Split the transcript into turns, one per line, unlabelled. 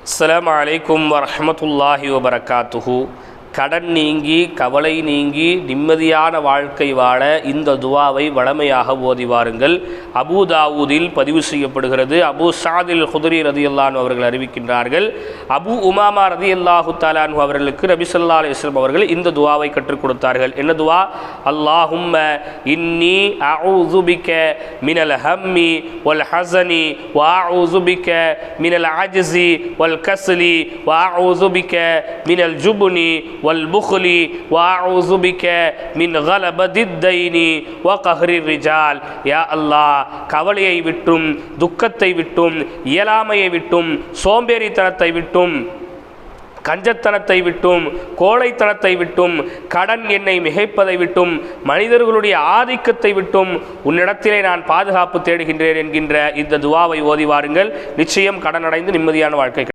அஸ்ஸலாமு அலைக்கும் வரஹ்மத்துல்லாஹி வபரகாத்துஹு. கடன் நீங்கி கவலை நீங்கி நிம்மதியான வாழ்க்கை வாழ இந்த துவாவை வழமையாக ஓதி வாருங்கள். அபூ தாவூதில் பதிவு செய்யப்படுகிறது. அபூ ஸஅதில் குத்ரி ரதியல்லாஹு அன்ஹு அவர்கள் அறிவிக்கின்றார்கள், அபூ உமாமா ரதியல்லாஹு தஆலா அன்ஹு அவர்களுக்கு நபி ஸல்லல்லாஹு அலைஹி வஸல்லம் அவர்கள் இந்த துவாவை கற்றுக் கொடுத்தார்கள். என்ன துவா? அல்லாஹும்ம இன்னி அஊது பிக மினல் ஹம்மி வல் ஹஸனி வ அஊது பிக மினல் அஜ்ஸி வல் கஸ்லி வ அஊது பிக மினல் ஜுப்னி والبخل واعوذ بك من غلبة الدين وقهر الرجال. யா அல்லாஹ், கவலையை விட்டும் துக்கத்தை விட்டும் இயலாமையை விட்டும் சோம்பேறித்தனத்தை விட்டும் கஞ்சத்தனத்தை விட்டும் கோழைத்தனத்தை விட்டும் கடன் என்னை மிகைப்பதை விட்டும் மனிதர்களுடைய ஆதிக்கத்தை விட்டும் உன்னிடத்திலே நான் பாதுகாப்பு தேடுகின்றேன் என்கின்ற இந்த துவாவை ஓதி வாருங்கள். நிச்சயம் கடன் அடைந்து நிம்மதியான வாழ்க்கை